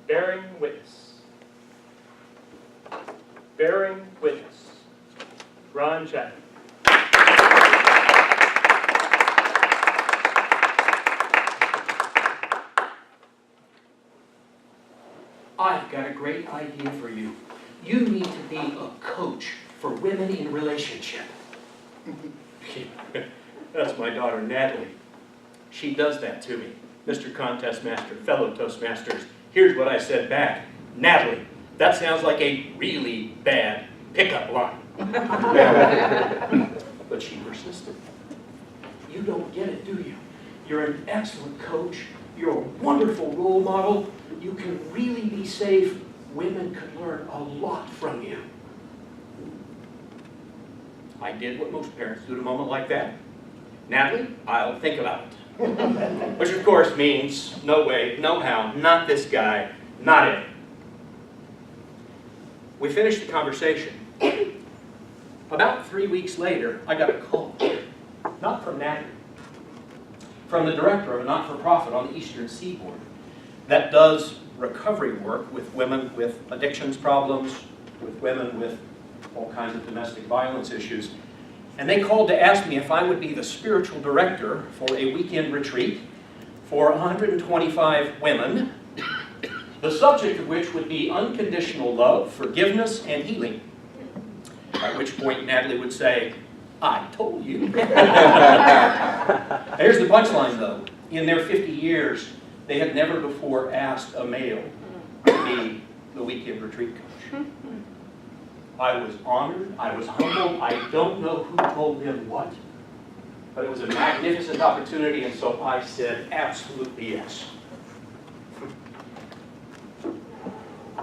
Bearing witness. Bearing witness. Ron Chapman. I've got a great idea for you. You need to be a coach for women in relationship. That's my daughter, Natalie. She does that to me. Mr. Contest Master, fellow Toastmasters, here's what I said back. Natalie, that sounds like a really bad pickup line. But she persisted. You don't get it, do you? You're an excellent coach. You're a wonderful role model. You can really be safe. Women could learn a lot from you. I did what most parents do at a moment like that. Natalie, I'll think about it. Which of course means, no way, no how, not this guy, not it. We finished the conversation. About 3 weeks later, I got a call. Not from Natalie. From the director of a not-for-profit on the Eastern Seaboard that does recovery work with women with addictions problems, with women with all kinds of domestic violence issues. And they called to ask me if I would be the spiritual director for a weekend retreat for 125 women, the subject of which would be unconditional love, forgiveness, and healing. At which point Natalie would say, I told you. Here's the punchline though. In their 50 years, they had never before asked a male to be the weekend retreat coach. I was honored, I was humbled, I don't know who told them what, but it was a magnificent opportunity, and so I said absolutely yes.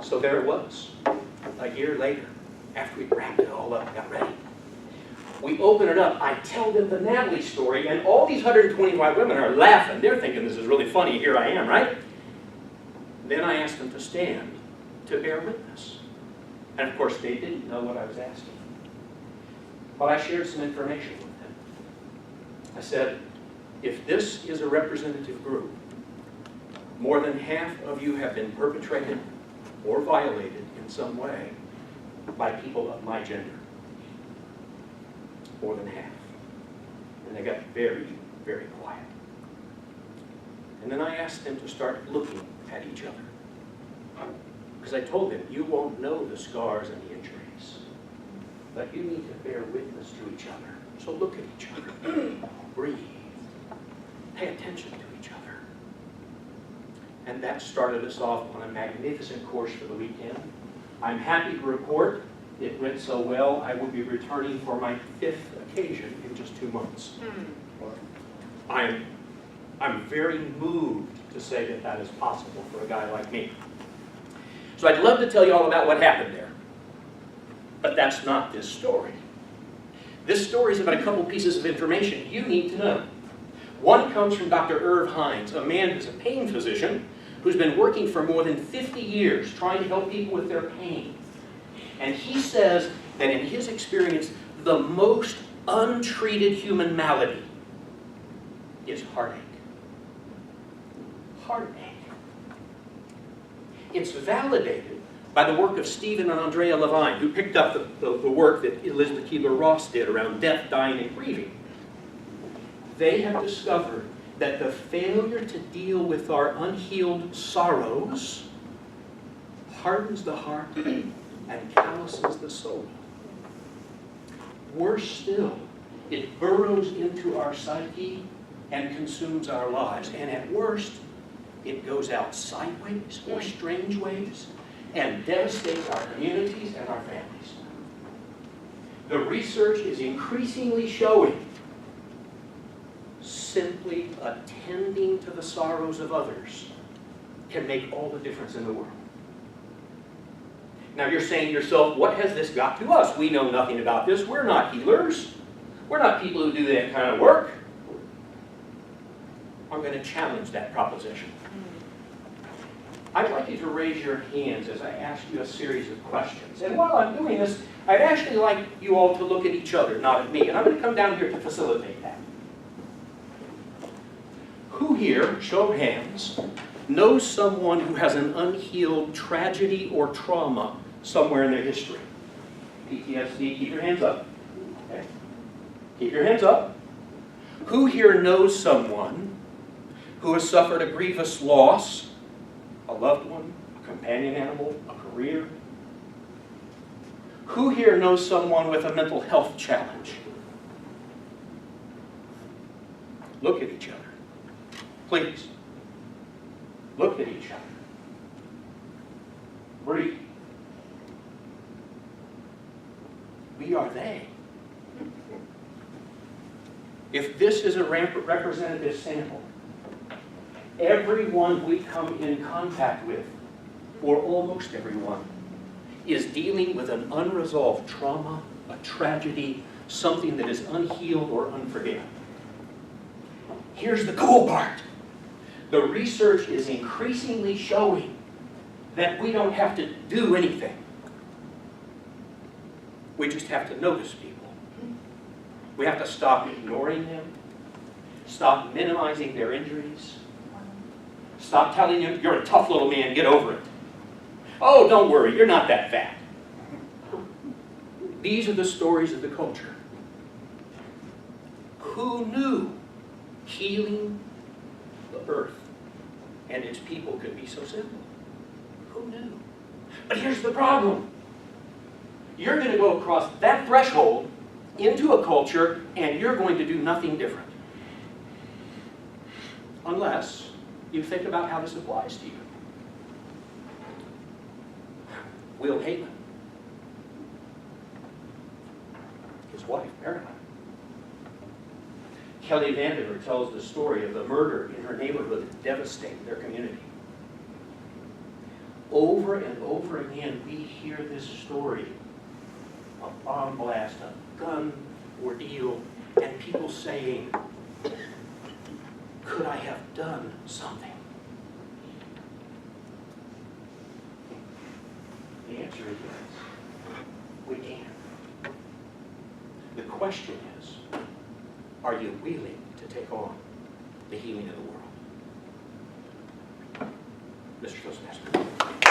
So there it was, a year later, after we wrapped it all up and got ready. We open it up, I tell them the Natalie story, and all these 125 women are laughing. They're thinking this is really funny, here I am, right? Then I asked them to stand to bear witness. And of course, they didn't know what I was asking. But I shared some information with them. I said, if this is a representative group, more than half of you have been perpetrated or violated in some way by people of my gender. More than half. And they got very, very quiet. And then I asked them to start looking at each other. Because I told them, you won't know the scars and the injuries, but you need to bear witness to each other. So look at each other. Breathe. Pay attention to each other. And that started us off on a magnificent course for the weekend. I'm happy to report it went so well, I will be returning for my 5th occasion in just 2 months. I'm very moved to say that that is possible for a guy like me. So I'd love to tell you all about what happened there. But that's not this story. This story is about a couple pieces of information you need to know. One comes from Dr. Irv Hines, a man who's a pain physician who's been working for more than 50 years trying to help people with their pain. And he says that in his experience, the most untreated human malady is heartache. Heartache. It's validated by the work of Stephen and Andrea Levine, who picked up the work that Elizabeth Kubler-Ross did around death, dying, and grieving. They have discovered that the failure to deal with our unhealed sorrows hardens the heart and calluses the soul. Worse still, it burrows into our psyche and consumes our lives. And at worst, it goes out sideways or strange ways and devastates our communities and our families. The research is increasingly showing simply attending to the sorrows of others can make all the difference in the world. Now you're saying to yourself, what has this got to us? We know nothing about this. We're not healers. We're not people who do that kind of work. I'm going to challenge that proposition. I'd like you to raise your hands as I ask you a series of questions. And while I'm doing this, I'd actually like you all to look at each other, not at me. And I'm going to come down here to facilitate that. Who here, show of hands, knows someone who has an unhealed tragedy or trauma somewhere in their history? PTSD, keep your hands up. Okay. Keep your hands up. Who here knows someone who has suffered a grievous loss, a loved one, a companion animal, a career? Who here knows someone with a mental health challenge? Look at each other. Please. Look at each other. Breathe. We are they. If this is a representative sample, everyone we come in contact with, or almost everyone, is dealing with an unresolved trauma, a tragedy, something that is unhealed or unforgiven. Here's the cool part. The research is increasingly showing that we don't have to do anything. We just have to notice people. We have to stop ignoring them, stop minimizing their injuries, stop telling them, you're a tough little man, get over it. Oh, don't worry, you're not that fat. These are the stories of the culture. Who knew healing the earth and its people could be so simple? Who knew? But here's the problem. You're going to go across that threshold into a culture and you're going to do nothing different. Unless you think about how this applies to you. Will Heyman, his wife, Erin. Kelly Vandiver tells the story of the murder in her neighborhood that devastated their community. Over and over again, we hear this story. A bomb blast, a gun ordeal, and people saying, could I have done something? The answer is yes. We can. The question is, are you willing to take on the healing of the world? Mr. Toastmaster.